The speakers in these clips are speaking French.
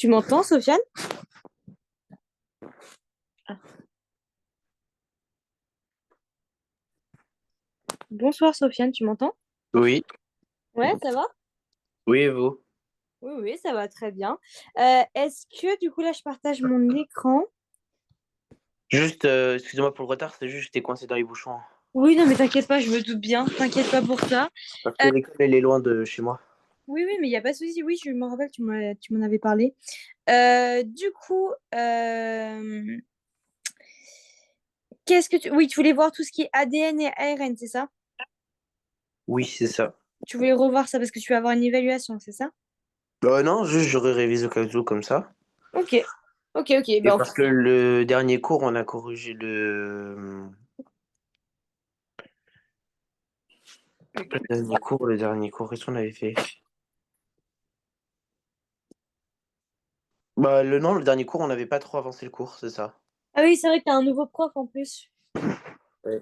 Tu m'entends, Sofiane? Ah. Bonsoir, Sofiane, tu m'entends? Oui, Ouais, ça va? oui, et vous? Oui, oui, ça va très bien. Est-ce que du coup là, je partage mon écran? Juste, excusez-moi pour le retard, c'est juste j'étais coincé dans les bouchons. Oui, non, mais t'inquiète pas, je me doute bien. T'inquiète pas pour ça. Parce que l'école, elle est loin de chez moi. Oui, oui, mais il n'y a pas de souci. Oui, je me rappelle, tu m'en avais parlé. Du coup, qu'est-ce que tu... Oui, tu voulais voir tout ce qui est ADN et ARN, c'est ça? Oui, c'est ça. Tu voulais revoir ça parce que tu vas avoir une évaluation, c'est ça? Non, juste j'aurais révisé au cas où comme ça. Ok, ok, ok. Et Ben, parce que le dernier cours, on a corrigé le dernier cours, qu'est-ce qu'on avait fait? Bah, non, le dernier cours, on n'avait pas trop avancé le cours, c'est ça. Ah oui, c'est vrai que t'as un nouveau prof en plus. Ouais.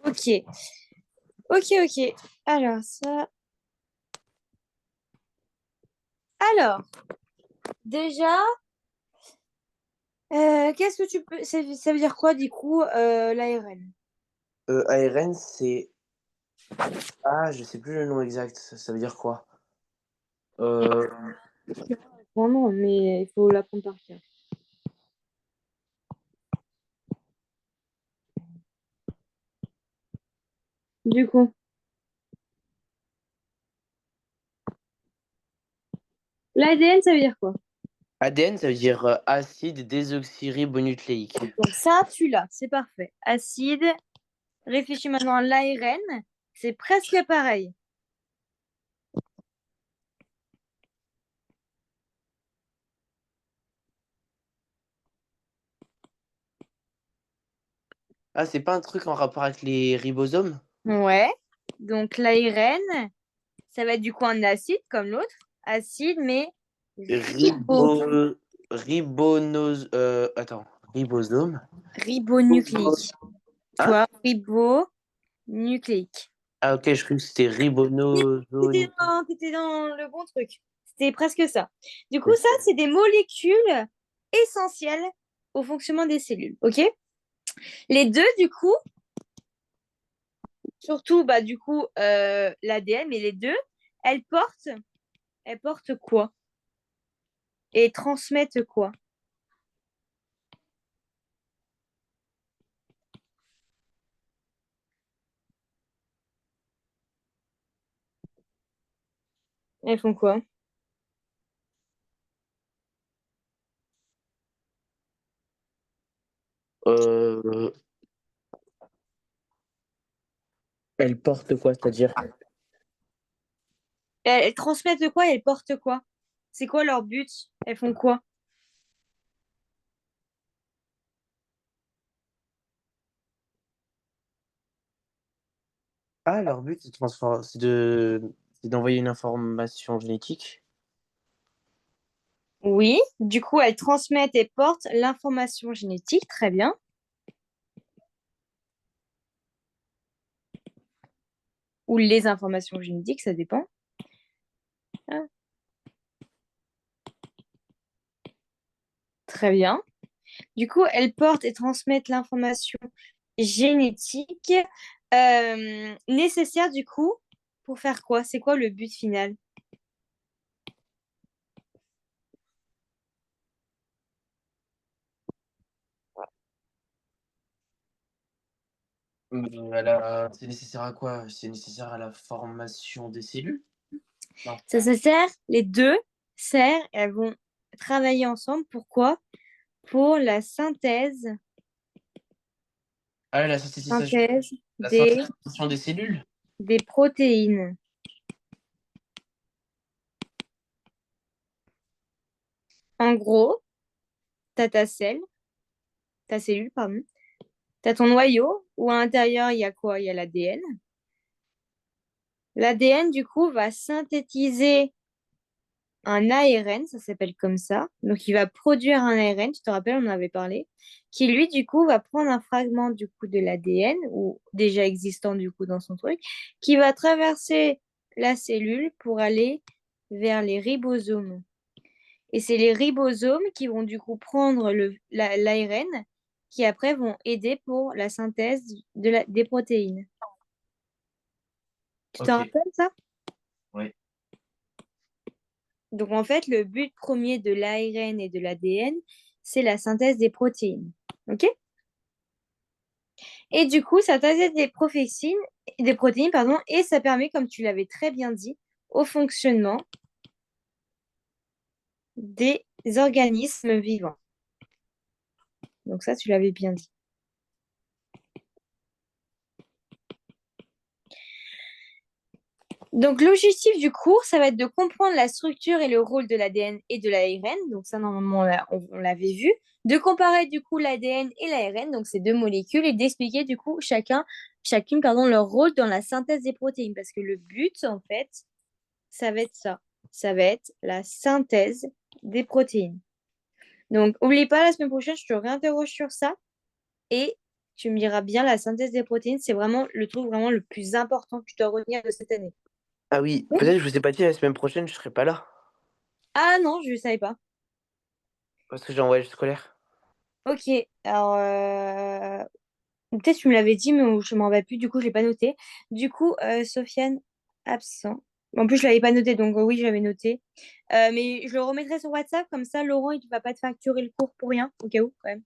Ok, ok, ok. Alors, ça. Alors, déjà, qu'est-ce que tu peux. Ça veut dire quoi, du coup, l'ARN? ARN, c'est... Ah, je sais plus le nom exact, ça veut dire quoi? Euh, Bon, non, mais il faut l'apprendre par cœur. Du coup, l'ADN, ça veut dire quoi? ADN, ça veut dire acide désoxyribonucléique. Donc, ça, tu l'as, c'est parfait. Acide. Réfléchis maintenant à l'ARN. C'est presque pareil. Ah, c'est pas un truc en rapport avec les ribosomes? Ouais. Donc, l'ARN, ça va être du coup un acide comme l'autre. Acide, mais ribo- Ribo... Attends, ribosome? ribonucléique. Tu Hein? vois, ribonucléique. Ah, ok, je croyais que c'était ribonosome. T'étais dans le bon truc. C'était presque ça. Du coup, ça, c'est des molécules essentielles au fonctionnement des cellules. OK? Les deux, du coup, surtout, bah, du coup, l'ADN, mais les deux, elles portent, elles portent quoi? Et transmettent quoi? Elles font quoi? Euh, Elle porte quoi, c'est-à-dire? Elles transmettent quoi et elles portent quoi? C'est quoi leur but? Elles font quoi? Ah, leur but, c'est d'envoyer une information génétique. Oui, du coup, elles transmettent et portent l'information génétique, très bien. Ou les informations génétiques, ça dépend. Ah, très bien. Du coup, elles portent et transmettent l'information génétique nécessaire du coup pour faire quoi? C'est quoi le but final? C'est nécessaire à quoi? C'est nécessaire à la formation des cellules? Non. Ça se sert, les deux servent, elles vont travailler ensemble. Pourquoi? Pour la Ah, synthèse la des, synthétisation des cellules? des protéines. En gros, tu as ta cellule, pardon. Tu as ton noyau où à l'intérieur, il y a quoi? Il y a l'ADN. L'ADN, du coup, va synthétiser un ARN, ça s'appelle comme ça. Donc, il va produire un ARN, tu te rappelles, on en avait parlé, qui lui, du coup, va prendre un fragment du coup de l'ADN, ou déjà existant du coup dans son truc, qui va traverser la cellule pour aller vers les ribosomes. Et c'est les ribosomes qui vont du coup prendre l'ARN qui après vont aider pour la synthèse des protéines. Tu te Ok, rappelles ça? oui. Donc en fait, le but premier de l'ARN et de l'ADN, c'est la synthèse des protéines. OK? Et du coup, ça synthèse des protéines, pardon, et ça permet, comme tu l'avais très bien dit, au fonctionnement des organismes vivants. Donc ça, tu l'avais bien dit. Donc l'objectif du cours, ça va être de comprendre la structure et le rôle de l'ADN et de l'ARN. Donc ça, normalement, on l'avait vu. De comparer du coup l'ADN et l'ARN, donc ces deux molécules, et d'expliquer du coup chacune, pardon, leur rôle dans la synthèse des protéines. Parce que le but, en fait, ça va être ça. Ça va être la synthèse des protéines. Donc, oublie pas, la semaine prochaine, je te réinterroge sur ça et tu me diras bien la synthèse des protéines. C'est vraiment le truc vraiment le plus important que tu dois retenir de cette année. Ah oui, peut-être je vous ai pas dit la semaine prochaine, je serai pas là. Ah non, je ne savais pas. Parce que j'ai un voyage scolaire. Ok, alors peut-être tu me l'avais dit, mais je ne m'en rappelle plus, du coup, je ne l'ai pas noté. Du coup, Sofiane, absent. En plus, je ne l'avais pas noté, donc oui, j'avais noté. Mais je le remettrai sur WhatsApp, comme ça, Laurent, il ne va pas te facturer le cours pour rien, au cas où, quand même.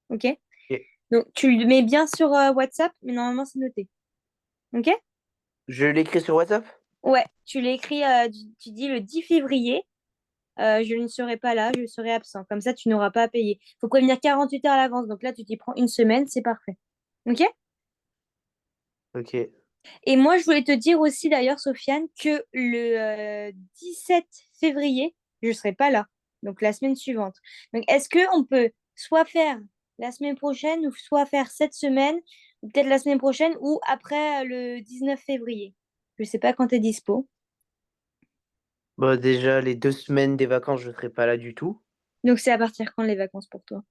Ok? Ok. Donc, tu le mets bien sur WhatsApp, mais normalement, c'est noté. Ok? Je l'écris sur WhatsApp? Ouais, tu l'écris, tu dis le 10 février, je ne serai pas là, je serai absent. Comme ça, tu n'auras pas à payer. Il faut prévenir 48 heures à l'avance. Donc là, tu t'y prends une semaine, c'est parfait. Ok? Ok. Et moi, je voulais te dire aussi, d'ailleurs, Sofiane, que le 17 février, je ne serai pas là. Donc la semaine suivante. Donc, est-ce qu'on peut soit faire la semaine prochaine ou soit faire cette semaine, ou peut-être la semaine prochaine ou après le 19 février? Je ne sais pas quand tu es dispo. Bah déjà, les 2 semaines des vacances, je serai pas là du tout. Donc, c'est à partir quand les vacances pour toi?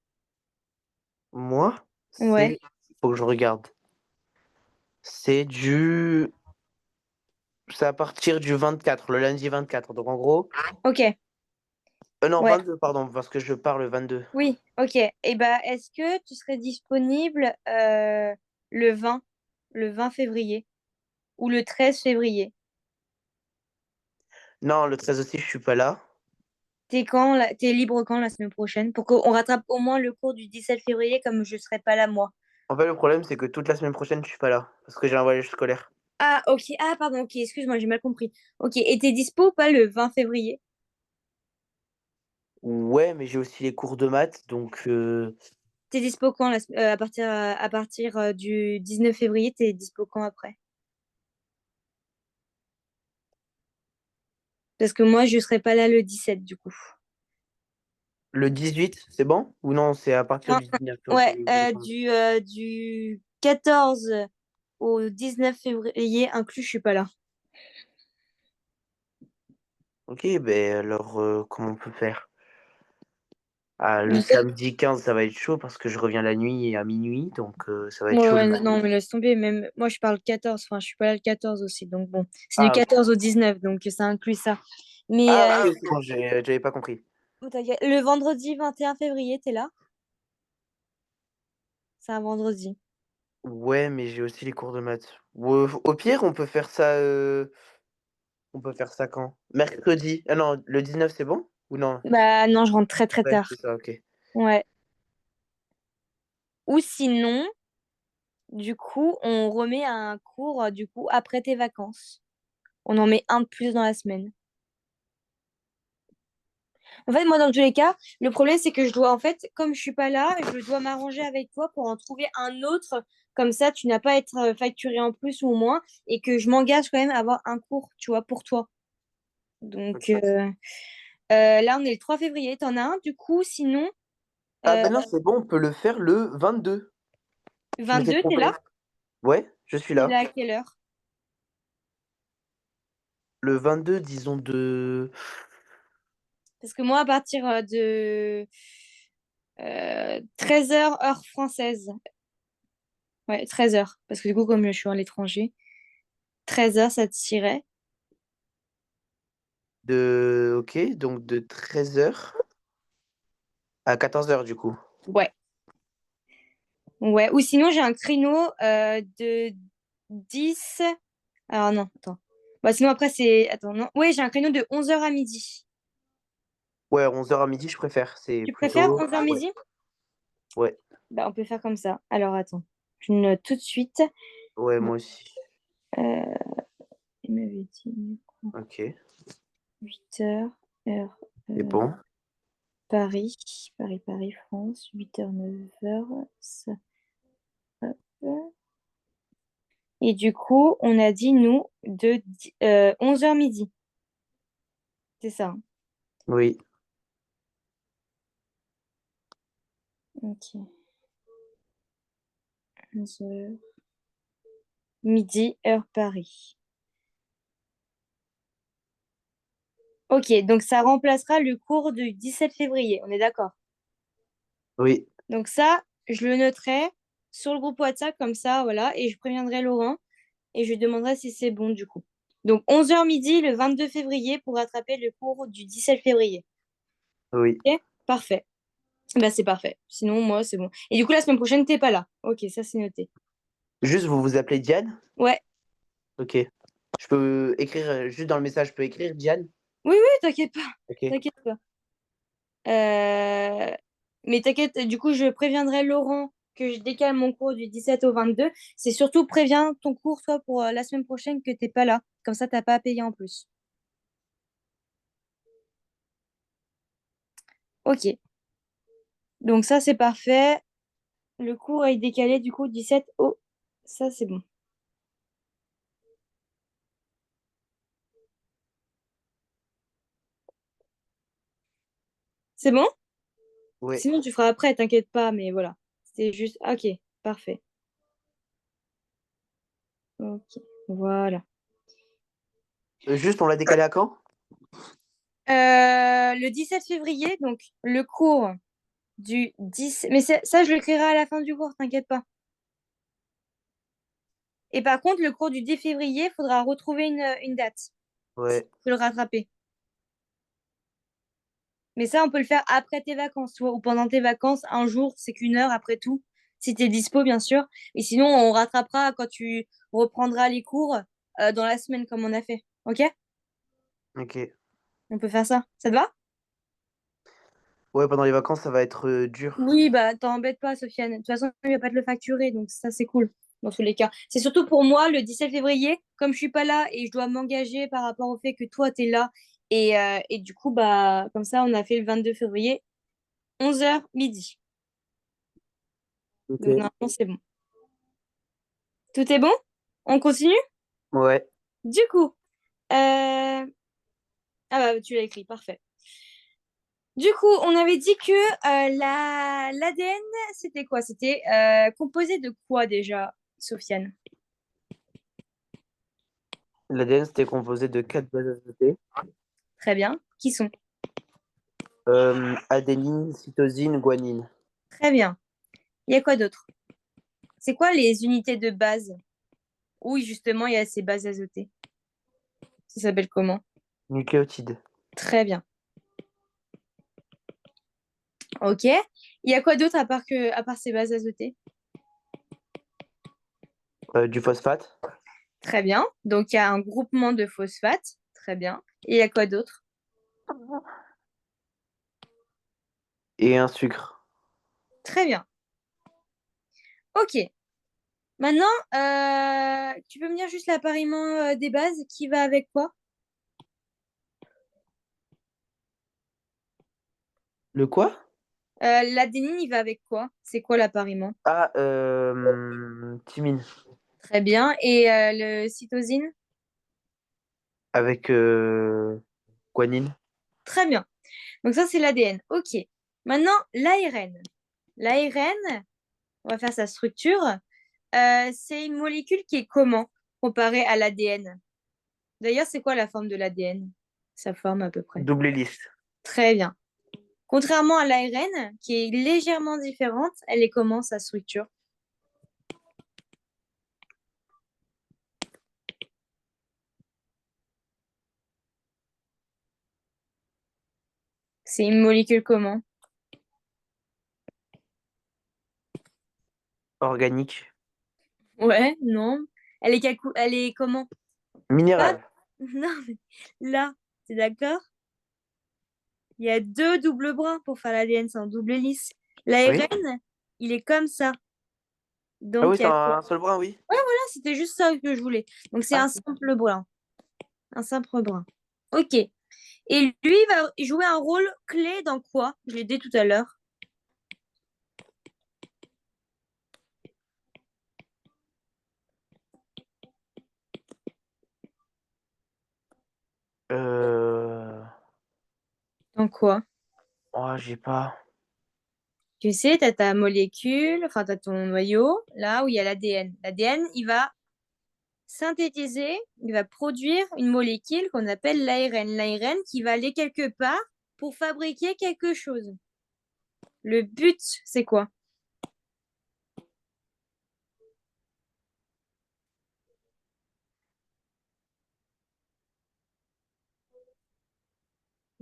Moi, Ouais, faut que je regarde. C'est du... C'est à partir du 24, le lundi 24. Donc en gros... ok. Non, Ouais, 22, pardon, parce que je pars le 22. oui, ok. Et ben, est-ce que tu serais disponible le 20, le 20 février ou le 13 février? Non, le 13 aussi, je suis pas là. T'es libre quand la semaine prochaine pour qu'on rattrape au moins le cours du 17 février comme je serai pas là moi. En fait, le problème, c'est que toute la semaine prochaine, je suis pas là. Parce que j'ai un voyage scolaire. Ah, ok. Ah, pardon, ok, excuse-moi, j'ai mal compris. Ok, et t'es dispo ou pas le 20 février? Ouais, mais j'ai aussi les cours de maths, donc... T'es dispo quand à partir du 19 février, t'es dispo quand après? Parce que moi, je serai pas là le 17 du coup. Le 18, c'est bon? Ou non, c'est à partir Non, du 19 que ouais, vous voulez prendre. du 14 au 19 février inclus, je suis pas là. Ok, ben alors, comment on peut faire? Ah, le Ouais, samedi 15, ça va être chaud parce que je reviens la nuit et à minuit, donc ça va être chaud le ouais, matin. non, mais laisse tomber. Même moi, je parle 14. Enfin, je suis pas là le 14 aussi. Donc, bon, c'est du Ah, ok. 14 au 19. Donc, ça inclut ça. Mais Ah, ok, c'est bon, j'avais pas compris. t'inquiète, le vendredi 21 février, t'es là? C'est un vendredi. Ouais, mais j'ai aussi les cours de maths. Ou, au pire, on peut faire ça quand? Mercredi. Ah non, le 19, c'est bon? Ou non? Bah, non, je rentre très, très Ouais, tard. c'est ça, ok. Ouais. Ou sinon, du coup, on remet un cours, du coup, après tes vacances. On en met un de plus dans la semaine. En fait, moi, dans tous les cas, le problème, c'est que je dois, en fait, comme je suis pas là, je dois m'arranger avec toi pour en trouver un autre. Comme ça, tu n'as pas à être facturé en plus ou au moins, et que je m'engage quand même à avoir un cours, tu vois, pour toi. Donc Ok. là, on est le 3 février. T'en as un, du coup, sinon, Ah euh, ben non, c'est bon, on peut le faire le 22. Je m'étais 22, t'es là? trompé. Ouais, je suis T'es là. là à quelle heure? Le 22, disons de... Parce que moi, à partir de 13 h heure française. Ouais, 13 h. Parce que du coup, comme je suis à l'étranger, 13 h, ça te tirait. Ok, donc de 13 heures. À 14h, du coup. Ouais. Ouais. Ou sinon, j'ai un créneau de 10. Alors non, attends. Bah, sinon, après, c'est. Attends, non. Ouais, j'ai un créneau de 11h à midi. Ouais, 11h à midi, je préfère. C'est Tu préfères plutôt. 11h Ouais. midi? Ouais. Bah, on peut faire comme ça. Alors, attends. Je note tout de suite. Ouais, moi aussi. Euh, il m'avait dit Ok. 8h, heure C'est bon. Paris. Paris, France. 8h, 9h. Ça, hop. Et du coup, on a dit, nous, de 11h midi. C'est ça, hein. Oui. Ok. 11h midi, heure Paris. Ok, donc ça remplacera le cours du 17 février. On est d'accord? Oui. Donc ça, je le noterai sur le groupe WhatsApp comme ça, voilà, et je préviendrai Laurent et je lui demanderai si c'est bon du coup. Donc 11h midi le 22 février pour rattraper le cours du 17 février. Oui. Ok? Parfait. Bah c'est parfait. Sinon, moi, c'est bon. Et du coup, la semaine prochaine, t'es pas là. Ok, ça c'est noté. Juste, vous vous appelez Diane? Ouais. Ok. Je peux écrire, juste dans le message, je peux écrire Diane? Oui, oui, t'inquiète pas. Ok. T'inquiète pas. Euh, Mais t'inquiète, du coup, je préviendrai Laurent que je décale mon cours du 17 au 22. C'est surtout préviens ton cours, toi, pour la semaine prochaine que t'es pas là. Comme ça, t'as pas à payer en plus. Ok. Donc ça, c'est parfait. Le cours est décalé du coup 17 au... Ça, c'est bon. C'est bon? Ouais. Sinon, tu feras après, t'inquiète pas, mais voilà. C'est juste... Ok, parfait. Ok, voilà. Juste, on l'a décalé à quand? Le 17 février, donc le cours du 10... Mais ça, je l'écrirai à la fin du cours, t'inquiète pas. Et par contre, le cours du 10 février, il faudra retrouver une date. Ouais. Faut le rattraper. Mais ça, on peut le faire après tes vacances, tu vois, ou pendant tes vacances, un jour, c'est qu'une heure après tout, si tu es dispo, bien sûr. Et sinon, on rattrapera quand tu reprendras les cours dans la semaine, comme on a fait. Ok? Ok. On peut faire ça. Ça te va? Ouais, pendant les vacances, ça va être dur. Oui, bah, t'embête pas, Sofiane. De toute façon, il va pas te le facturer, donc ça, c'est cool, dans tous les cas. C'est surtout pour moi, le 17 février, comme je suis pas là et je dois m'engager par rapport au fait que toi, tu es là. Et du coup, bah, comme ça, on a fait le 22 février, 11h midi. Ok. Donc, normalement, c'est bon. Tout est bon? On continue? Ouais. Du coup, ah bah, tu l'as écrit, parfait. Du coup, on avait dit que l'ADN, c'était quoi? C'était composé de quoi déjà, Sofiane? L'ADN, c'était composé de 4 bases azootées. Très bien. Qui sont? Adénine, cytosine, guanine. Très bien. Il y a quoi d'autre? C'est quoi les unités de base? Oui, justement, il y a ces bases azotées. Ça s'appelle comment? Nucléotides. Très bien. Ok. Il y a quoi d'autre à part ces bases azotées? Du phosphate. Très bien. Donc, il y a un groupement de phosphates. Très bien. Et il y a quoi d'autre? Et un sucre. Très bien. Ok. Maintenant, tu peux me dire juste l'appariement des bases qui va avec quoi? Le quoi? L'adénine, il va avec quoi? C'est quoi l'appariement? Ah, thymine. Très bien. Et le cytosine? Avec guanine. Très bien. Donc ça, c'est l'ADN. Ok. Maintenant, l'ARN. L'ARN, on va faire sa structure. C'est une molécule qui est comment comparée à l'ADN? D'ailleurs, c'est quoi la forme de l'ADN? Sa forme à peu près. Double hélice. Très bien. Contrairement à l'ARN, qui est légèrement différente, elle est comment sa structure? C'est une molécule comment? Organique. Ouais, non. Elle est comment? Pas... Minéral. Non, mais là, t'es d'accord? Il y a deux doubles brins pour faire l'ADN, c'est un double hélice. Oui. L'ARN, il est comme ça. Ah Donc, oui, il y c'est a quoi? un seul brin, oui. Ouais, voilà, c'était juste ça que je voulais. Donc, c'est Ah, un simple brin. Un simple brin. Ok. Et lui, il va jouer un rôle clé dans quoi? Je l'ai dit tout à l'heure. euh... Dans quoi? Oh, j'ai pas. Tu sais, tu as ta molécule, enfin, tu as ton noyau, là où il y a l'ADN. L'ADN, il va synthétiser, il va produire une molécule qu'on appelle l'ARN. L'ARN qui va aller quelque part pour fabriquer quelque chose. Le but, c'est quoi?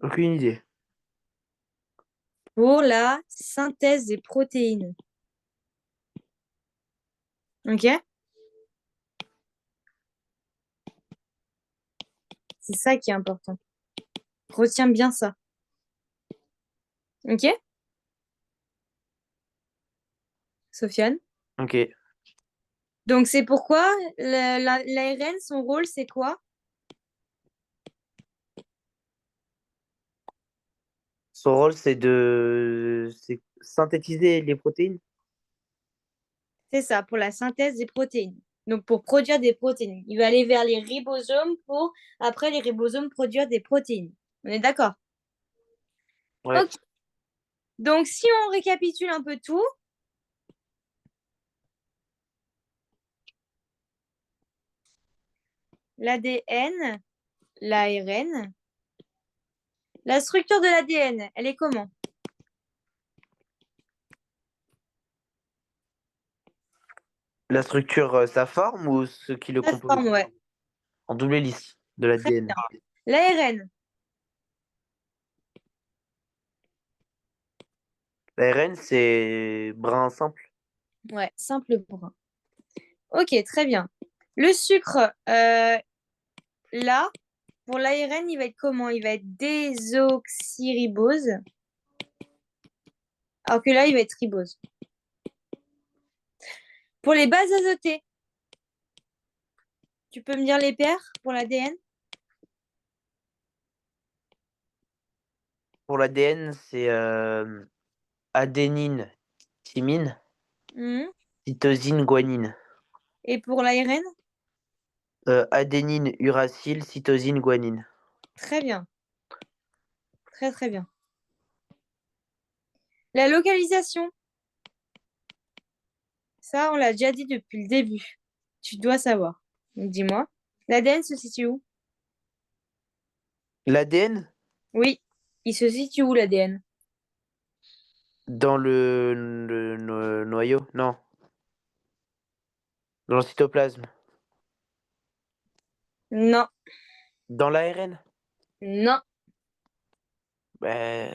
Aucune idée. Pour la synthèse des protéines. Ok? C'est ça qui est important. Retiens bien ça. Ok? Sofiane? Ok. Donc, c'est pourquoi l'ARN, son rôle, c'est quoi? Son rôle, c'est synthétiser les protéines. C'est ça, pour la synthèse des protéines. Donc, pour produire des protéines. Il va aller vers les ribosomes pour, après, les ribosomes produire des protéines. On est d'accord? Ouais. Ok. Donc, si on récapitule un peu tout, l'ADN, l'ARN, la structure de l'ADN, elle est comment? La structure, sa forme ou ce qui le La compose? forme, ouais. En double hélice de Très l'ADN. bien. L'ARN, L'ARN, c'est brin simple. ouais, simple brun. Ok, très bien. Le sucre, là, pour l'ARN, il va être comment? Il va être désoxyribose, alors que là, il va être ribose. Pour les bases azotées, tu peux me dire les paires pour l'ADN? Pour l'ADN, c'est adénine, thymine, cytosine, guanine. Et pour l'ARN? Adénine, uracile, cytosine, guanine. Très bien, très très bien. La localisation, ça, on l'a déjà dit depuis le début. Tu dois savoir. Donc, dis-moi. L'ADN se situe où? L'ADN, Oui, il se situe où l'ADN? dans le noyau, non, dans le cytoplasme. Non, Dans l'ARN? non, Ben,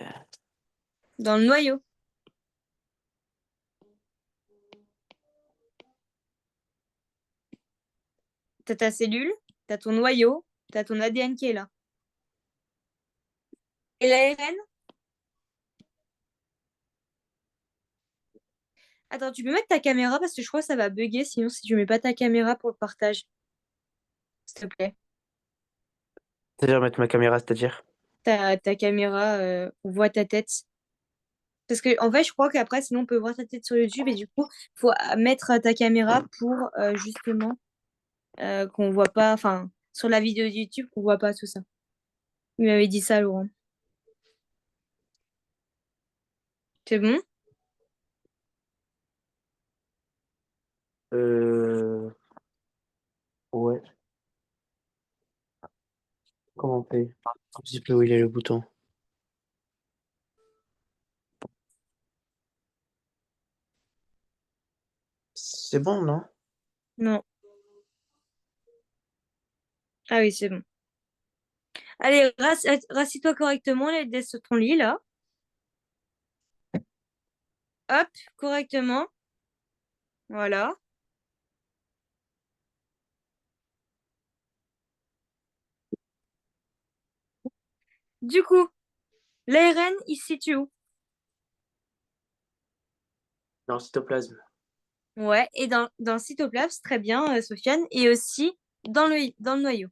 dans le noyau. T'as ta cellule, t'as ton noyau, t'as ton ADN qui est là. Et l'ARN? Attends, tu peux mettre ta caméra parce que je crois que ça va bugger sinon si tu mets pas ta caméra pour le partage, s'il te plaît. c'est-à-dire mettre ma caméra, c'est-à-dire? Ta caméra, on voit ta tête. Parce que en fait, je crois qu'après, sinon on peut voir ta tête sur YouTube et du coup, faut mettre ta caméra pour justement qu'on voit pas, enfin, sur la vidéo de YouTube, qu'on voit pas tout ça. Il m'avait dit ça, Laurent. C'est bon? Euh, ouais. Comment on fait? Un petit peu où il est le bouton. C'est bon, non? Non. Ah oui, c'est bon. Allez, rassis-toi correctement, laisse sur ton lit, là. Hop, correctement. Voilà. Du coup, l'ARN, il se situe où? Dans le cytoplasme. Ouais, et dans le cytoplasme, très bien, Sofiane, et aussi dans le noyau.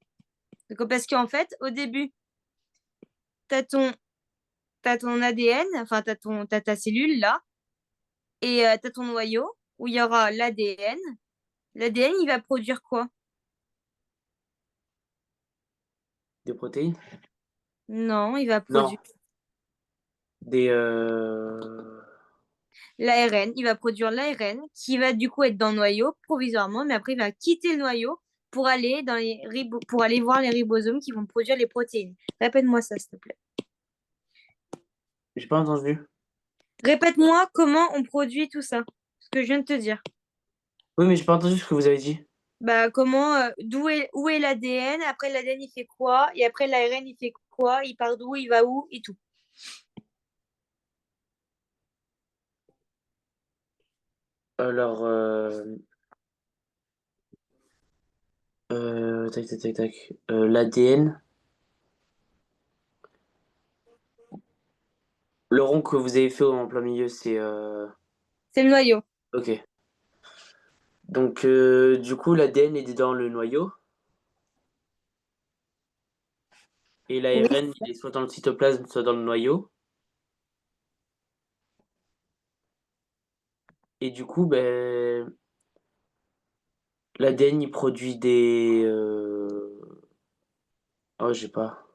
Donc, parce qu'en fait, au début, tu as ton ADN, enfin, t'as ta cellule là, et tu as ton noyau où il y aura l'ADN. L'ADN, il va produire quoi? Des protéines? Non, il va Non. produire Des. l'ARN. Il va produire l'ARN qui va du coup être dans le noyau provisoirement, mais après, il va quitter le noyau pour aller pour aller voir les ribosomes qui vont produire les protéines. Répète-moi ça, s'il te plaît. J'ai pas entendu. Répète-moi comment on produit tout ça, ce que je viens de te dire. Oui, mais j'ai pas entendu ce que vous avez dit. Bah, où est l'ADN? Après, l'ADN, il fait quoi? Et après, l'ARN, il fait quoi? Il part d'où? Il va où? Et tout. Alors, tac, tac, tac, tac. L'ADN. Le rond que vous avez fait en plein milieu, c'est. C'est le noyau. Ok. Donc, du coup, l'ADN est dans le noyau et Oui. l'ARN, il est soit dans le cytoplasme, soit dans le noyau. Et du coup, ben, l'ADN, il produit des. Oh, j'ai pas.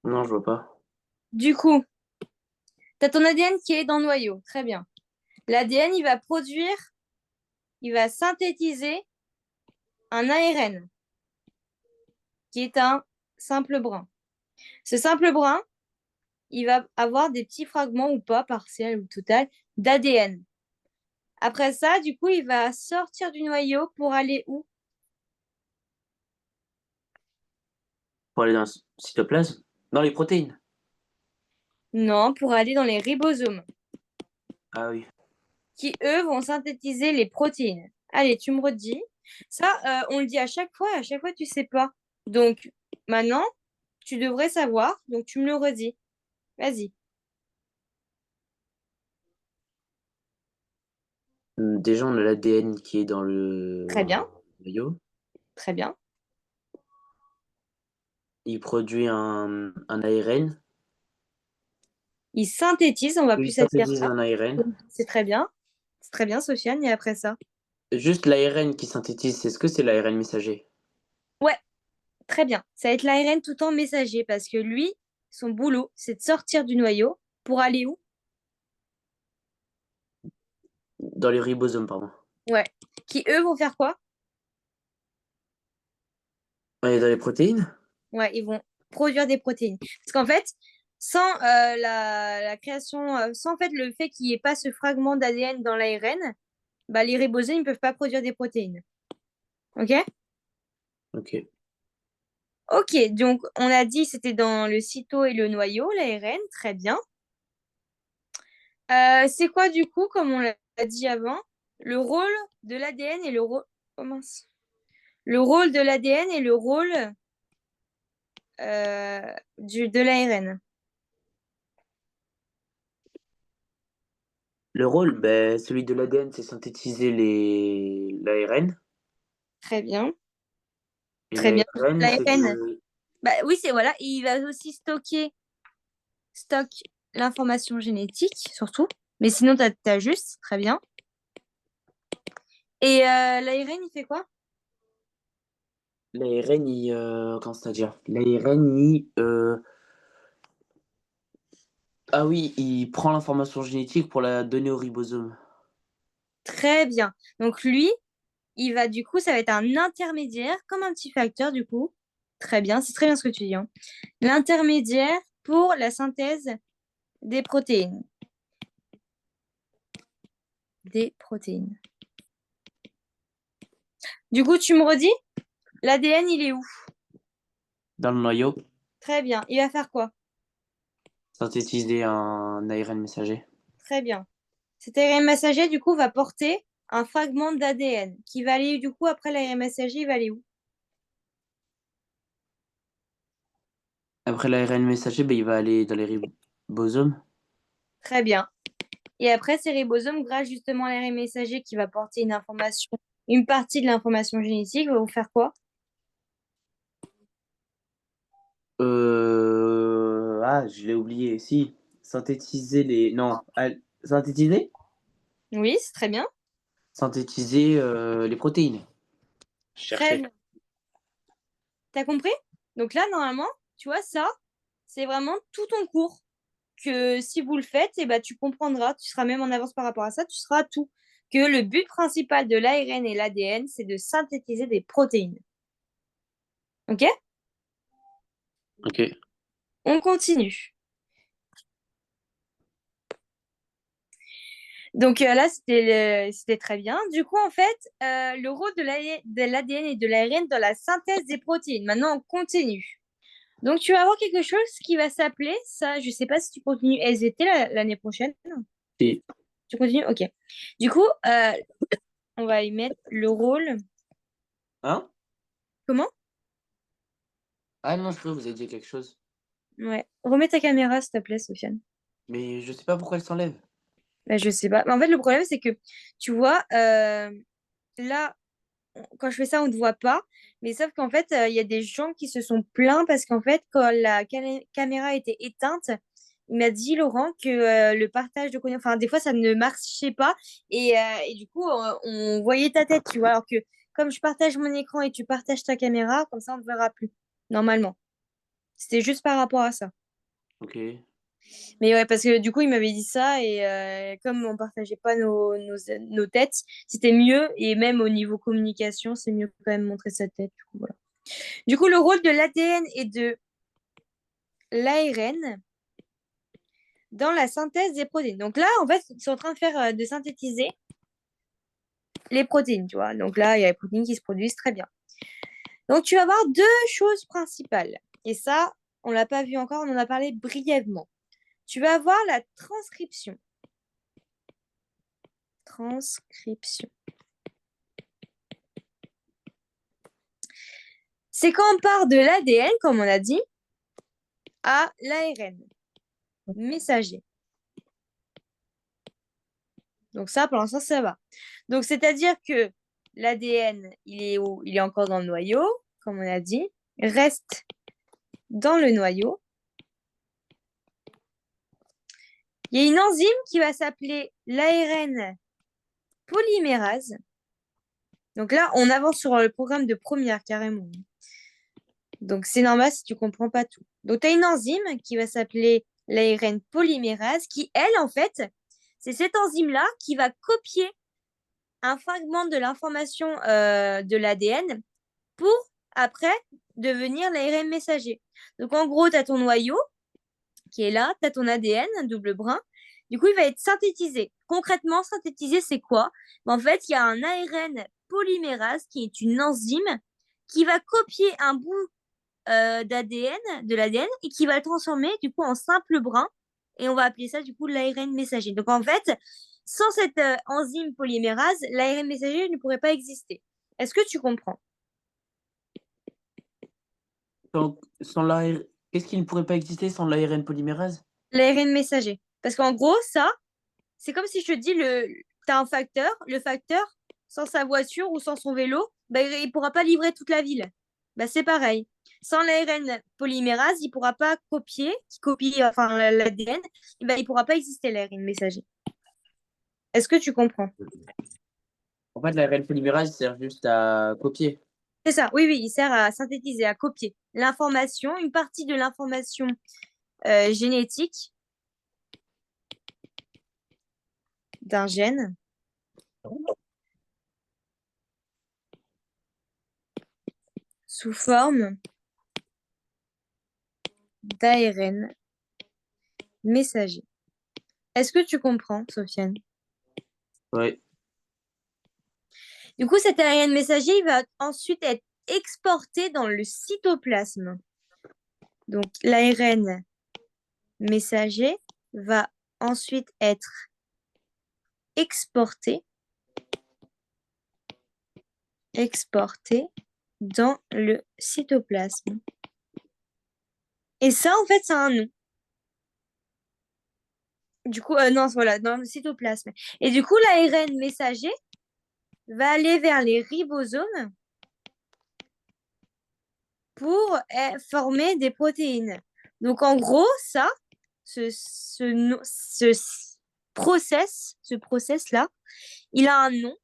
Non, je vois pas. Du coup, tu as ton ADN qui est dans le noyau. Très bien. L'ADN, il va synthétiser un ARN qui est un simple brin. Ce simple brin, il va avoir des petits fragments ou pas, partiels ou total, d'ADN. Après ça, du coup, il va sortir du noyau pour aller où? Pour aller dans le cytoplasme? Dans les protéines. Non, pour aller dans les ribosomes, Ah oui. qui, eux, vont synthétiser les protéines. Allez, tu me redis. Ça, on le dit à chaque fois, tu sais pas. Donc, maintenant, tu devrais savoir, donc tu me le redis. Vas-y. Déjà, on a l'ADN qui est dans le Très bien, noyau. très bien. Il produit un ARN. Il synthétise, on va Il plus dire synthétise ça. un ARN. C'est très bien. C'est très bien, Sofiane. Et après ça? Juste l'ARN qui synthétise, est-ce que c'est l'ARN messager? Ouais, très bien. Ça va être l'ARN tout en messager parce que lui, son boulot, c'est de sortir du noyau pour aller où? Dans les ribosomes, pardon. Ouais. Qui, eux, vont faire quoi? Et dans les protéines? Ouais, ils vont produire des protéines. Parce qu'en fait, sans la création, sans en fait le fait qu'il n'y ait pas ce fragment d'ADN dans l'ARN, bah, les ribosomes ne peuvent pas produire des protéines. OK? Ok. Ok, donc on a dit c'était dans le cyto et le noyau, l'ARN, très bien. C'est quoi du coup, comme on l'a dit avant, le rôle de l'ADN et le rôle... Oh mince. Le rôle de l'ADN et le rôle de l'ARN. Le rôle, ben, celui de l'ADN, c'est synthétiser l'ARN. Très bien, Et très bien. l'ARN, c'est L'ARN, de. bah oui, c'est voilà, il va aussi stocke l'information génétique, surtout. Mais sinon, t'as juste, très bien. Et l'ARN, il fait quoi? L'ARN, comment c'est-à-dire? L'ARN, il. Ah oui, il prend l'information génétique pour la donner au ribosome. Très bien. Donc lui, il va du coup, ça va être un intermédiaire, comme un petit facteur du coup. Très bien, c'est très bien ce que tu dis, hein. L'intermédiaire pour la synthèse des protéines. Des protéines. Du coup, tu me redis, l'ADN, il est où? Dans le noyau, Très bien. Il va faire quoi? synthétiser un ARN messager. Très bien. Cet ARN messager, du coup, va porter un fragment d'ADN qui va aller, du coup, après l'ARN messager, il va aller où? Après l'ARN messager, ben, il va aller dans les ribosomes. Très bien. Et après, ces ribosomes, grâce justement à l'ARN messager qui va porter une information, une partie de l'information génétique, va vous faire quoi? Ah, je l'ai oublié. Si, synthétiser les. Non, synthétiser? Oui, c'est très bien. Synthétiser les protéines. Je Très cherchais. bien. T'as compris? Donc là, normalement, tu vois, ça, c'est vraiment tout ton cours. Que si vous le faites, eh ben, tu comprendras, tu seras même en avance par rapport à ça, tu seras tout. Que le but principal de l'ARN et l'ADN, c'est de synthétiser des protéines. OK? Ok. On continue. Donc là, c'était très bien. Du coup, en fait, le rôle de l'ADN et de l'ARN dans la synthèse des protéines. Maintenant, on continue. Donc, tu vas avoir quelque chose qui va s'appeler, ça, je sais pas si tu continues SVT l'année prochaine. Si. Tu continues? Ok. Du coup, on va y mettre le rôle. Hein? Comment? Ah non, je crois que vous avez dit quelque chose. Ouais. Remets ta caméra, s'il te plaît, Sofiane. Mais je sais pas pourquoi elle s'enlève. Bah, je sais pas. Mais en fait, le problème, c'est que, tu vois, là, quand je fais ça, on ne te voit pas. Mais sauf qu'en fait, il y a des gens qui se sont plaints parce qu'en fait, quand la caméra était éteinte, il m'a dit, Laurent, que le partage de connexion, enfin, des fois, ça ne marchait pas. Et du coup, on voyait ta tête, tu vois. Alors que comme je partage mon écran et tu partages ta caméra, comme ça, on ne te verra plus, normalement. C'était juste par rapport à ça. Ok. Mais ouais, parce que du coup, il m'avait dit ça et comme on partageait pas nos têtes, c'était mieux. Et même au niveau communication, c'est mieux quand même montrer sa tête. Du coup, voilà. Du coup, le rôle de l'ADN et de l'ARN dans la synthèse des protéines. Donc là, en fait, ils sont en train de faire de synthétiser les protéines, tu vois. Donc là, il y a les protéines qui se produisent très bien. Donc tu vas avoir deux choses principales. Et ça, on l'a pas vu encore, on en a parlé brièvement. Tu vas avoir la transcription. Transcription. C'est quand on part de l'ADN, comme on a dit, à l'ARN, messager. Donc ça, pour l'instant, ça va. Donc c'est-à-dire que l'ADN, il est où? Il est encore dans le noyau, comme on a dit, reste dans le noyau. Il y a une enzyme qui va s'appeler l'ARN polymérase. Donc là, on avance sur le programme de première carrément. Donc c'est normal si tu comprends pas tout. Donc tu as une enzyme qui va s'appeler l'ARN polymérase qui, elle, en fait, c'est cette enzyme-là qui va copier un fragment de l'information de l'ADN pour après devenir l'ARN messager. Donc en gros, tu as ton noyau qui est là, tu as ton ADN, un double brin. Du coup, il va être synthétisé. Concrètement, synthétisé, c'est quoi? En fait, il y a un ARN polymérase qui est une enzyme qui va copier un bout d'ADN, de l'ADN, et qui va le transformer du coup en simple brin. Et on va appeler ça du coup l'ARN messager. Donc en fait, sans cette enzyme polymérase, l'ARN messager ne pourrait pas exister. Est-ce que tu comprends? Sans l'ARN. Qu'est-ce qui ne pourrait pas exister sans l'ARN polymérase? L'ARN messager. Parce qu'en gros, ça, c'est comme si je te dis, tu as un facteur, le facteur, sans sa voiture ou sans son vélo, bah, il ne pourra pas livrer toute la ville. Bah, c'est pareil. Sans l'ARN polymérase, il ne pourra pas copier, qui copie enfin, l'ADN, bah, il ne pourra pas exister l'ARN messager. Est-ce que tu comprends? En fait, l'ARN polymérase sert juste à copier. C'est ça, oui, oui, il sert à synthétiser, à copier l'information, une partie de l'information génétique d'un gène sous forme d'ARN messager. Est-ce que tu comprends, Sofiane? Ouais. Du coup, cet ARN messager, il va ensuite être exporté dans le cytoplasme. Donc, l'ARN messager va ensuite être exporté dans le cytoplasme. Et ça, en fait, c'est un nom. Du coup, non, voilà, dans le cytoplasme. Et du coup, l'ARN messager va aller vers les ribosomes pour former des protéines. Donc, en gros, ça, ce process-là, il a un nom.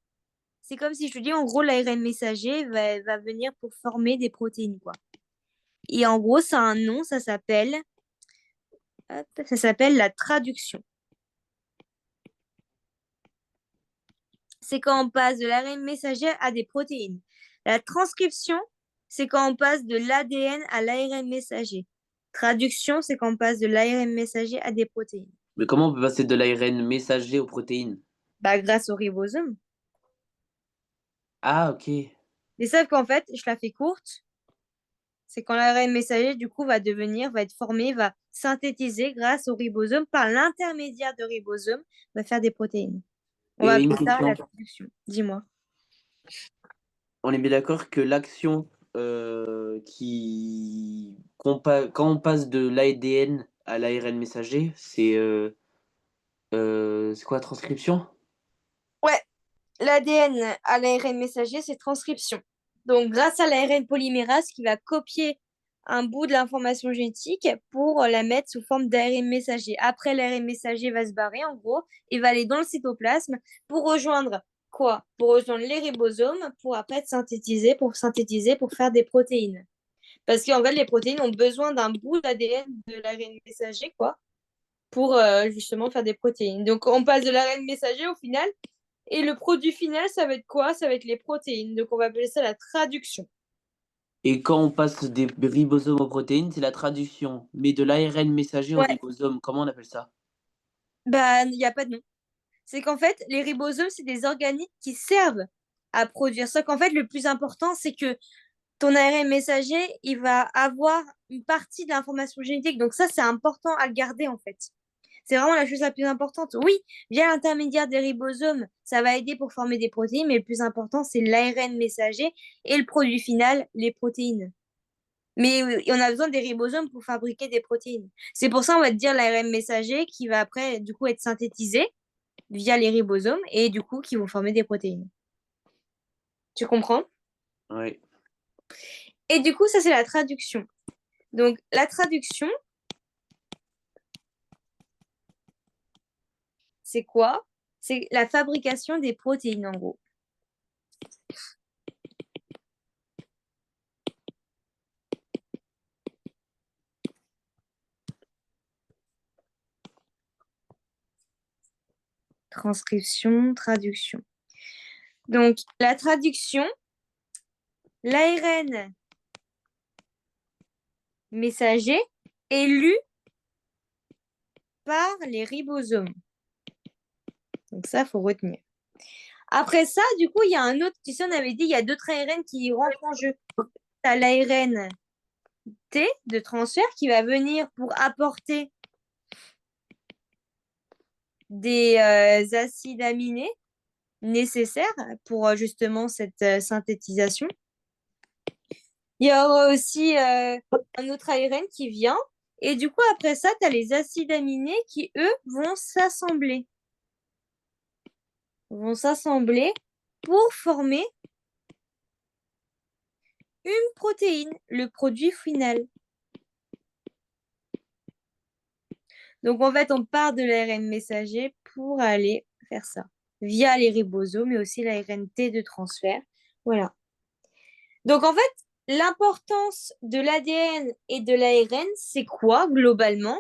C'est comme si je te dis, en gros, l'ARN messager va venir pour former des protéines, quoi. Et en gros, ça a un nom, ça s'appelle la traduction. C'est quand on passe de l'ARN messager à des protéines. La transcription, c'est quand on passe de l'ADN à l'ARN messager. Traduction, c'est quand on passe de l'ARN messager à des protéines. Mais comment on peut passer de l'ARN messager aux protéines? Bah, grâce au ribosome. Ah, ok. Mais sauf qu'en fait, je la fais courte, c'est quand l'ARN messager, du coup, va être formé, va synthétiser grâce au ribosome, par l'intermédiaire de ribosome, va faire des protéines. On va Et une appeler ça la question. traduction. Dis-moi. On est bien d'accord que l'action quand on passe de l'ADN à l'ARN messager, c'est quoi la transcription? Ouais, l'ADN à l'ARN messager, c'est transcription. Donc, grâce à l'ARN polymérase qui va copier un bout de l'information génétique pour la mettre sous forme d'ARN messager. Après, l'ARN messager va se barrer, en gros, et va aller dans le cytoplasme pour rejoindre quoi? Pour rejoindre les ribosomes, pour après être synthétiser, pour faire des protéines. Parce qu'en fait, les protéines ont besoin d'un bout d'ADN de l'ARN messager, quoi, pour justement faire des protéines. Donc, on passe de l'ARN messager au final et le produit final, ça va être quoi? Ça va être les protéines. Donc, on va appeler ça la traduction. Et quand on passe des ribosomes aux protéines, c'est la traduction. Mais de l'ARN messager au Ouais, ribosome, comment on appelle ça? bah, il n'y a pas de nom. C'est qu'en fait, les ribosomes, c'est des organites qui servent à produire ça. Qu'en fait, le plus important, c'est que ton ARN messager, il va avoir une partie de l'information génétique. Donc, ça, c'est important à le garder, en fait. C'est vraiment la chose la plus importante. Oui, via l'intermédiaire des ribosomes, ça va aider pour former des protéines, mais le plus important, c'est l'ARN messager et le produit final, les protéines. Mais on a besoin des ribosomes pour fabriquer des protéines. C'est pour ça, on va te dire l'ARN messager qui va après, du coup, être synthétisé via les ribosomes et du coup, qui vont former des protéines. Tu comprends? Oui. Et du coup, ça, c'est la traduction. Donc, la traduction, c'est quoi? C'est la fabrication des protéines, en gros. Transcription, traduction. Donc, la traduction, l'ARN messager est lu par les ribosomes. Donc ça, il faut retenir. Après ça, du coup, il y a un autre, tu sais, on avait dit, il y a d'autres ARN qui rentrent en jeu. Tu as l'ARN T de transfert qui va venir pour apporter des acides aminés nécessaires pour justement cette synthétisation. Il y aura aussi un autre ARN qui vient. Et du coup, après ça, tu as les acides aminés qui, eux, vont s'assembler pour former une protéine, le produit final. Donc, en fait, on part de l'ARN messager pour aller faire ça, via les ribosomes, mais aussi l'ARN T de transfert. Voilà. Donc, en fait, l'importance de l'ADN et de l'ARN, c'est quoi globalement?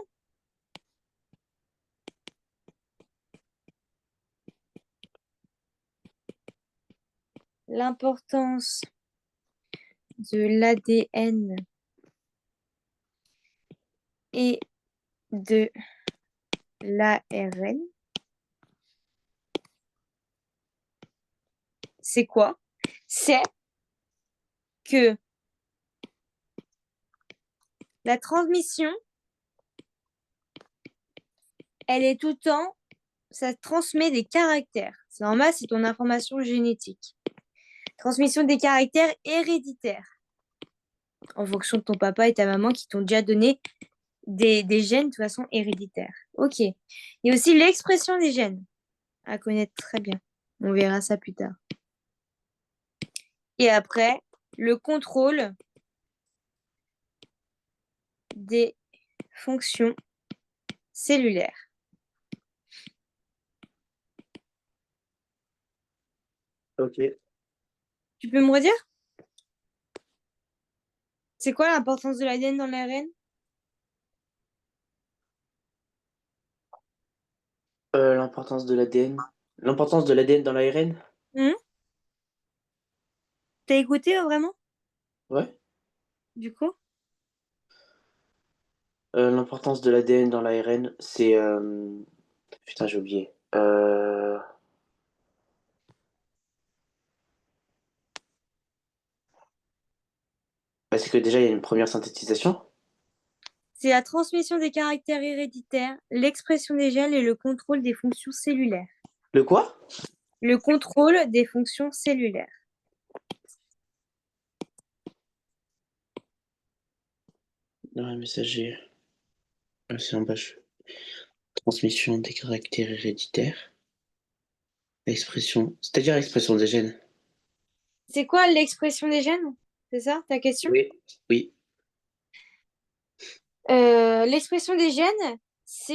L'importance de l'ADN et de l'ARN, c'est quoi? c'est que la transmission, elle est tout le temps, ça transmet des caractères. C'est normal, c'est ton information génétique. Transmission des caractères héréditaires, en fonction de ton papa et ta maman qui t'ont déjà donné des gènes de façon héréditaire. Ok. Il y a aussi l'expression des gènes à connaître très bien. On verra ça plus tard. Et après, le contrôle des fonctions cellulaires. Ok. Tu peux me redire? C'est quoi l'importance de l'ADN dans l'ARN? L'importance de l'ADN. L'importance de l'ADN dans l'ARN? T'as écouté vraiment? Ouais. Du coup? L'importance de l'ADN dans l'ARN, c'est... Putain, j'ai oublié. Bah, c'est que déjà, il y a une première synthétisation. C'est la transmission des caractères héréditaires, l'expression des gènes et le contrôle des fonctions cellulaires. Le quoi? Le contrôle des fonctions cellulaires. Dans un messager. C'est en bas. Transmission des caractères héréditaires. Expression. C'est-à-dire expression des gènes. C'est quoi l'expression des gènes? C'est ça ta question? Oui. Oui. L'expression des gènes, ça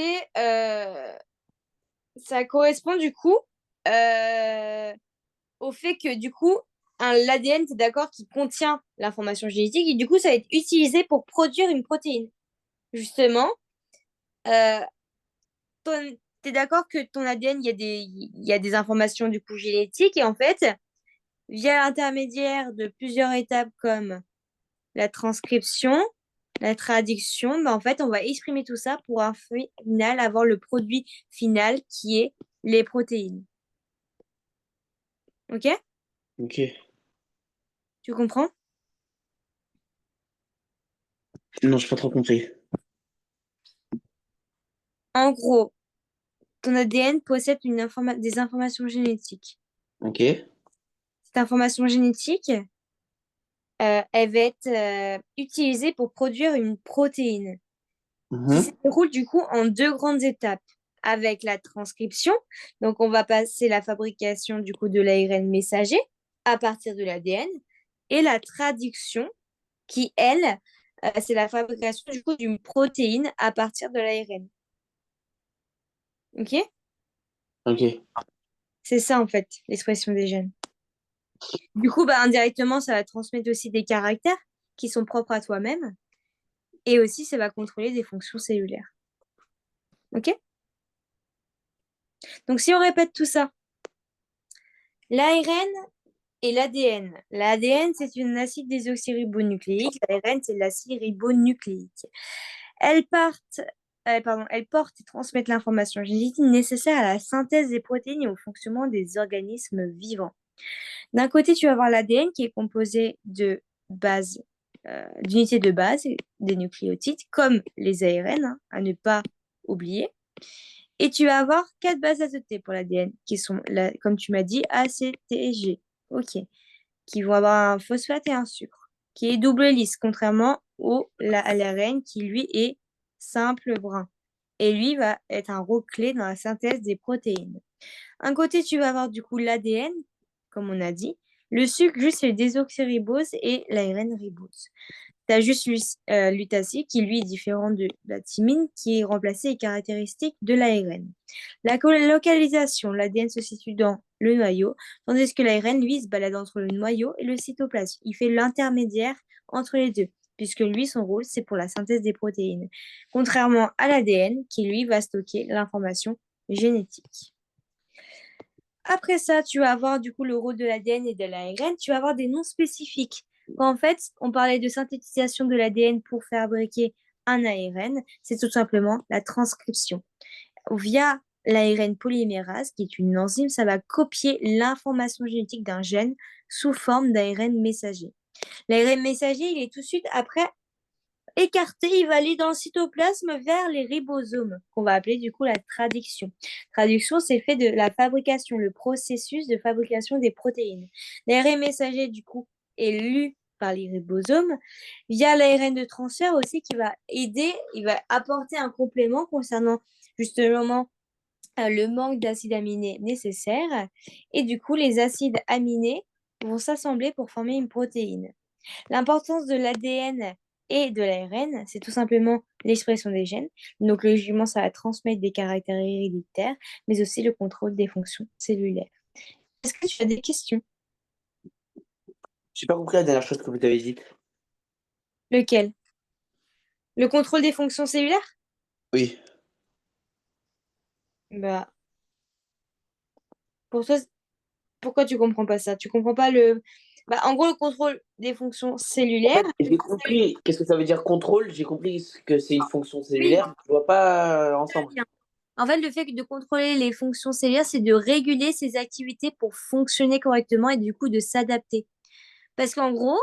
correspond du coup euh, au fait que du coup, l'ADN, tu es d'accord, qui contient l'information génétique et du coup, ça va être utilisé pour produire une protéine. Justement, euh, tu es d'accord que ton ADN, il y a des informations du coup génétiques et en fait, via l'intermédiaire de plusieurs étapes comme la transcription, la traduction, ben en fait, on va exprimer tout ça pour un final avoir le produit final qui est les protéines. Ok? Ok. Tu comprends? Non, j'ai pas trop compris. En gros, ton ADN possède des informations génétiques. Ok. Cette information génétique, elle va être utilisée pour produire une protéine qui se Mhm. déroule du coup en deux grandes étapes. Avec la transcription, donc on va passer la fabrication du coup de l'ARN messager à partir de l'ADN et la traduction qui, elle, c'est la fabrication du coup d'une protéine à partir de l'ARN. Ok? Ok. C'est ça en fait, l'expression des gènes. Du coup, bah, indirectement, ça va transmettre aussi des caractères qui sont propres à toi-même et aussi ça va contrôler des fonctions cellulaires. Ok? Donc si on répète tout ça, l'ARN et l'ADN. L'ADN, c'est une acide désoxyribonucléique. L'ARN, c'est l'acide ribonucléique. Elles partent, elles portent et transmettent l'information génétique nécessaire à la synthèse des protéines et au fonctionnement des organismes vivants. D'un côté, tu vas avoir l'ADN qui est composé de bases, d'unités de base, des nucléotides, comme les ARN, hein, à ne pas oublier. Et tu vas avoir quatre bases azotées pour l'ADN, qui sont, comme tu m'as dit, A, C, T et G. OK. Qui vont avoir un phosphate et un sucre, qui est double hélice, contrairement à l'ARN qui, lui, est simple brun. Et lui va être un rôle clé dans la synthèse des protéines. Un côté, tu vas avoir du coup l'ADN, comme on a dit. Le sucre, juste, c'est le désoxyribose et l'ARN ribose. Tu as juste l'utacide qui, lui, est différent de la thymine qui est remplacée et caractéristique de l'ARN. La localisation, l'ADN se situe dans le noyau, tandis que l'ARN, lui, se balade entre le noyau et le cytoplasme. Il fait l'intermédiaire entre les deux, puisque lui, son rôle, c'est pour la synthèse des protéines. Contrairement à l'ADN, qui, lui, va stocker l'information génétique. Après ça, tu vas avoir du coup le rôle de l'ADN et de l'ARN. Tu vas avoir des noms spécifiques. Quand en fait, on parlait de synthétisation de l'ADN pour fabriquer un ARN, c'est tout simplement la transcription. Via l'ARN polymérase, qui est une enzyme, ça va copier l'information génétique d'un gène sous forme d'ARN messager. L'ARN messager, il est tout de suite après écarté, il va aller dans le cytoplasme vers les ribosomes, qu'on va appeler du coup la traduction. Traduction, c'est fait de la fabrication, le processus de fabrication des protéines. L'ARN messager, du coup, est lu par les ribosomes via l'ARN de transfert aussi qui va aider, il va apporter un complément concernant justement le manque d'acides aminés nécessaires. Et du coup, les acides aminés vont s'assembler pour former une protéine. L'importance de l'ADN et de l'ARN, c'est tout simplement l'expression des gènes. Donc, logiquement, ça va transmettre des caractères héréditaires, mais aussi le contrôle des fonctions cellulaires. Est-ce que tu as des questions? J'ai pas compris la dernière chose que vous avez dit. Lequel? Le contrôle des fonctions cellulaires? Oui. Bah, pour toi, pourquoi tu comprends pas ça? Tu comprends pas le... Bah, en gros, le contrôle des fonctions En cellulaires. fait, j'ai compris qu'est-ce que ça veut dire contrôle, j'ai compris que c'est une fonction Oui, cellulaire, je vois pas très ensemble. bien. En fait, le fait de contrôler les fonctions cellulaires, c'est de réguler ces activités pour fonctionner correctement et du coup de s'adapter. Parce qu'en gros,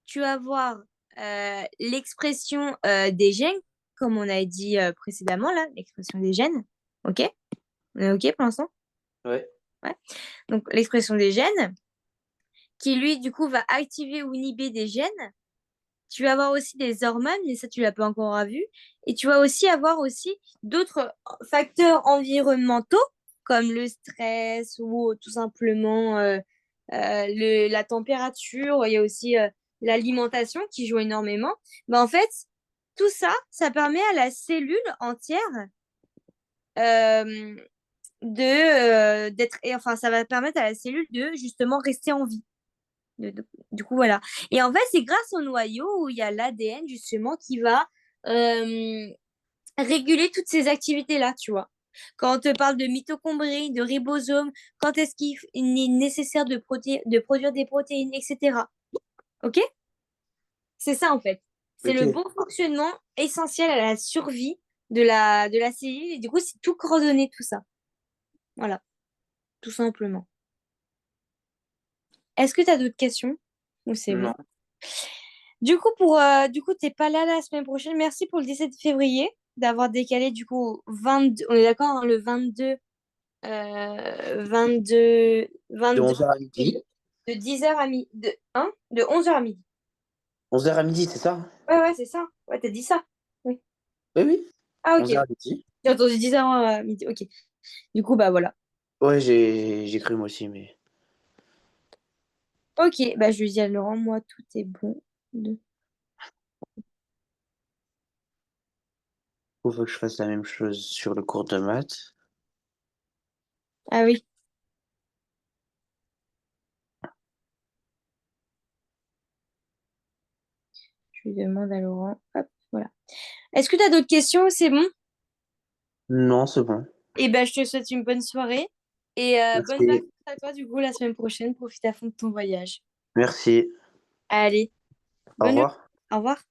tu vas voir l'expression des gènes, comme on a dit précédemment, là, l'expression des gènes. OK? On est OK pour l'instant? Ouais. Ouais. Donc, l'expression des gènes, qui lui, du coup, va activer ou inhiber des gènes. Tu vas avoir aussi des hormones, mais ça, tu l'as pas encore vu. Et tu vas aussi avoir aussi d'autres facteurs environnementaux, comme le stress ou tout simplement la température. Il y a aussi l'alimentation qui joue énormément. Mais en fait, tout ça, ça permet à la cellule entière euh, d'être... et enfin, ça va permettre à la cellule de justement rester en vie. Du coup, voilà. Et en fait, c'est grâce au noyau où il y a l'ADN, justement, qui va euh, réguler toutes ces activités-là, tu vois. Quand on te parle de mitochondrie, de ribosome, quand est-ce qu'il est nécessaire de produire des protéines, etc. OK? C'est ça, en fait. C'est le Ok. bon fonctionnement essentiel à la survie de la cellule. Et du coup, c'est tout coordonné, tout ça. Voilà, tout simplement. Est-ce que tu as d'autres questions? Ou c'est bon? Non. Du coup, t'es pas là la semaine prochaine. Merci pour le 17 février d'avoir décalé du coup au 22. On est d'accord, hein, le 22, 22, De 22 11h à midi. février, de 10h à midi, de 11h à midi. 11h à midi, c'est ça? Ouais, ouais, c'est ça. Ouais, t'as dit ça. Oui. Oui, oui. Ah, ok. 11h à midi. J'ai entendu 10h à midi. Ok. Du coup, bah voilà. Ouais, j'ai cru moi aussi, mais Ok, bah je lui dis à Laurent, moi, tout est bon. De- il faut que je fasse la même chose sur le cours de maths. Ah oui, je lui demande à Laurent. Hop, voilà. Est-ce que tu as d'autres questions? C'est bon? Non, c'est bon. Et ben, je te souhaite une bonne soirée et bonnes vacances Merci. à toi du coup la semaine prochaine. Profite à fond de ton voyage. Merci. Allez, Au bonne journée. revoir. Au revoir.